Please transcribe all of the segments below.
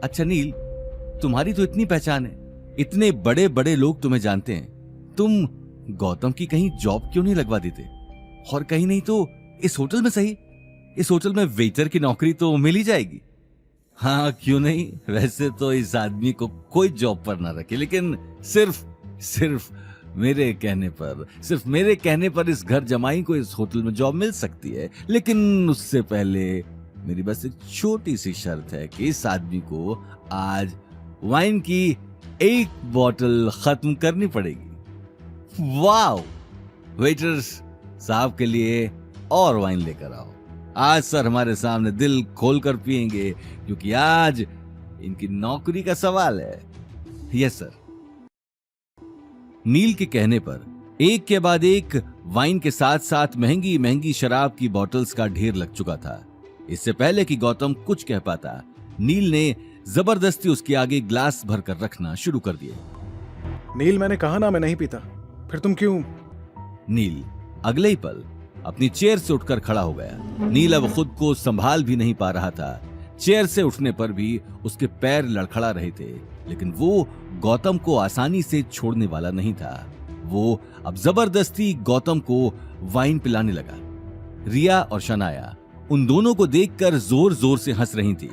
अच्छा नील, तुम्हारी तो इतनी पहचान है, इतने बड़े बड़े लोग तुम्हें जानते हैं, तुम गौतम की कहीं जॉब क्यों नहीं लगवा देते? और कहीं नहीं तो इस होटल में सही, इस होटल में वेटर की नौकरी तो मिल ही जाएगी। हाँ क्यों नहीं, वैसे तो इस आदमी को कोई जॉब पर ना रखे, लेकिन सिर्फ मेरे कहने पर इस घर जमाई को इस होटल में जॉब मिल सकती है। लेकिन उससे पहले मेरी बस एक छोटी सी शर्त है कि इस आदमी को आज वाइन की एक बोतल खत्म करनी पड़ेगी। वाओ, वेटर्स साहब के लिए और वाइन लेकर आओ। आज सर हमारे सामने दिल खोलकर पिएंगे, क्योंकि आज इनकी नौकरी का सवाल है। Yes sir. नील के कहने पर एक के बाद एक वाइन के साथ साथ महंगी महंगी शराब की बोतल्स का ढेर लग चुका था। इससे पहले कि गौतम कुछ कह पाता, नील ने जबरदस्ती उसके आगे ग्लास भरकर रखना शुरू कर दिया। नील, मैंने कहा ना मैं नहीं पीता, फिर तुम क्यों? नील अगले ही पल अपनी चेयर से उठकर खड़ा हो गया। नील अब खुद को संभाल भी नहीं पा रहा था। चेयर से उठने पर भी उसके पैर लड़खड़ा रहे थे, लेकिन वो गौतम को आसानी से छोड़ने वाला नहीं था। वो अब जबरदस्ती गौतम को वाइन पिलाने लगा। रिया और शनाया उन दोनों को देखकर जोर जोर से हंस रही थी।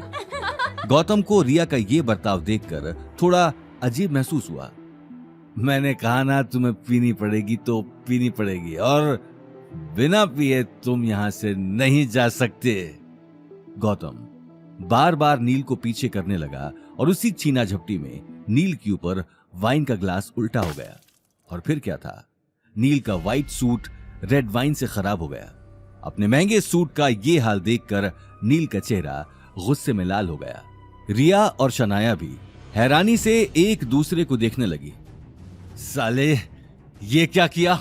गौतम को रिया का ये बर्ताव देखकर थोड़ा अजीब महसूस हुआ। मैंने कहा ना तुम्हें पीनी पड़ेगी तो पीनी पड़ेगी, और बिना पिए तुम यहां से नहीं जा सकते। गौतम बार बार नील को पीछे करने लगा और उसी छीना झपटी में नील के ऊपर वाइन का ग्लास उल्टा हो गया। और फिर क्या था, नील का व्हाइट सूट रेड वाइन से खराब हो गया। अपने महंगे सूट का ये हाल देखकर नील का चेहरा गुस्से में लाल हो गया। रिया और शनाया भी हैरानी से एक दूसरे को देखने लगी। साले ये क्या किया?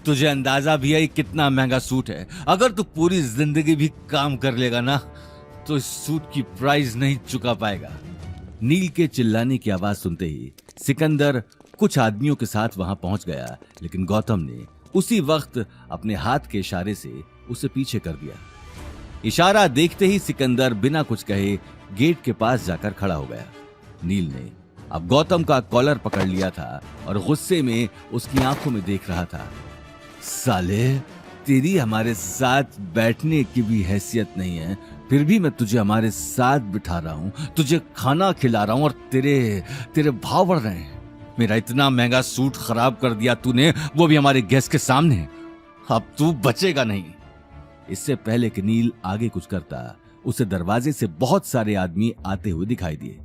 तुझे अंदाजा भी है कितना महंगा सूट है? अगर तू पूरी जिंदगी भी काम कर लेगा ना तो इस सूट की प्राइस नहीं चुका पाएगा। नील के चिल्लाने की आवाज सुनते ही सिकंदर कुछ आदमियों के साथ वहां पहुंच गया, लेकिन गौतम ने उसी वक्त अपने हाथ के इशारे से उसे पीछे कर दिया। इशारा देखते ही सिकंदर बिना कुछ कहे गेट के पास जाकर खड़ा हो गया। नील ने अब गौतम का कॉलर पकड़ लिया था और गुस्से में उसकी आंखों में देख रहा था। साले, तेरी हमारे साथ बैठने की भी हैसियत नहीं है, फिर भी मैं तुझे हमारे साथ बिठा रहा हूं, तुझे खाना खिला रहा हूं और तेरे भाव बढ़ रहे हैं। मेरा इतना महंगा सूट खराब कर दिया तूने, वो भी हमारे गेस्ट के सामने। अब तू बचेगा नहीं। इससे पहले कि नील आगे कुछ करता, उसे दरवाजे से बहुत सारे आदमी आते हुए दिखाई दिए।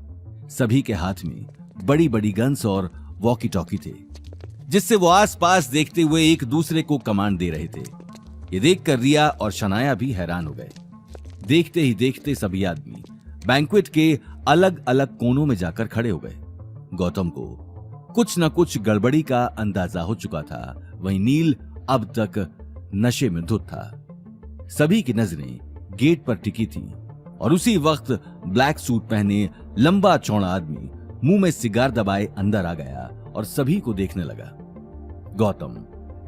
सभी के हाथ में बड़ी बड़ी गन्स और वॉकी टॉकी थे, जिससे वो आसपास देखते हुए एक दूसरे को कमांड दे रहे थे। ये देखकर रिया और शनाया भी हैरान हो गए। देखते ही देखते सभी आदमी बैंक्वेट के अलग अलग कोनों में जाकर खड़े हो गए। गौतम को कुछ न कुछ गड़बड़ी का अंदाजा हो चुका था। वहीं नील अब तक नशे में धुत था। सभी की नजरें गेट पर टिकी थीं और उसी वक्त ब्लैक सूट पहने लंबा चौड़ा आदमी मुंह में सिगार दबाए अंदर आ गया और सभी को देखने लगा। गौतम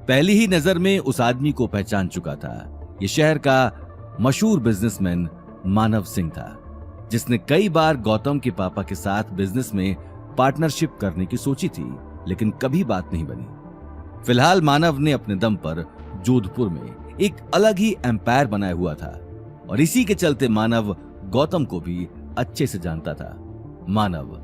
पहली ही नजर में उस आदमी को पहचान चुका था। ये शहर का मशहूर बिजनेसमैन मानव सिंह था, जिसने कई बार गौतम के पापा के साथ बिजनेस में पार्टनरशिप करने की सोची थी, लेकिन कभी बात नहीं बनी। फिलहाल मानव ने अपने दम पर जोधपुर में एक अलग ही एम्पायर बनाया हुआ था और इसी के चलते मानव गौतम को भी अच्छे से जानता था। मानव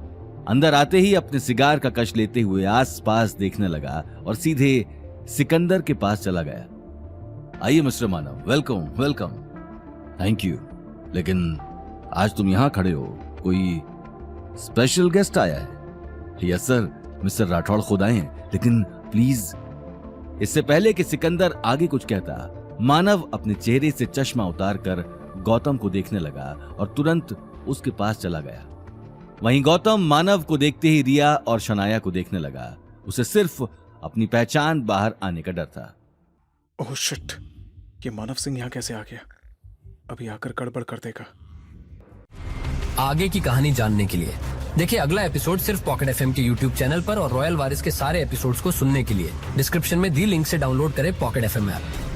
अंदर आते ही अपने सिगार का कश लेते हुए आसपास देखने लगा और सीधे सिकंदर के पास चला गया। आइए mister Manav, welcome welcome. Thank you, लेकिन आज तुम यहां खड़े हो, कोई स्पेशल गेस्ट आया है? यस सर, मिस्टर राठौड़ खुद आए हैं, लेकिन प्लीज। इससे पहले कि सिकंदर आगे कुछ कहता, मानव अपने चेहरे से चश्मा उतारकर गौतम को देखने लगा और तुरंत उसके पास चला गया। वहीं गौतम मानव को देखते ही रिया और शनाया को देखने लगा। उसे सिर्फ अपनी पहचान बाहर आने का डर था। ओह शिट, ये मानव सिंह यहाँ कैसे आ गया? अभी आकर गड़बड़ कर देगा। आगे की कहानी जानने के लिए देखिए अगला एपिसोड सिर्फ पॉकेट एफएम के यूट्यूब चैनल पर और रॉयल वारिस के सारे एपिसोड्स को सुनने के लिए डिस्क्रिप्शन में दी लिंक से डाउनलोड करें पॉकेट एफएम ऐप।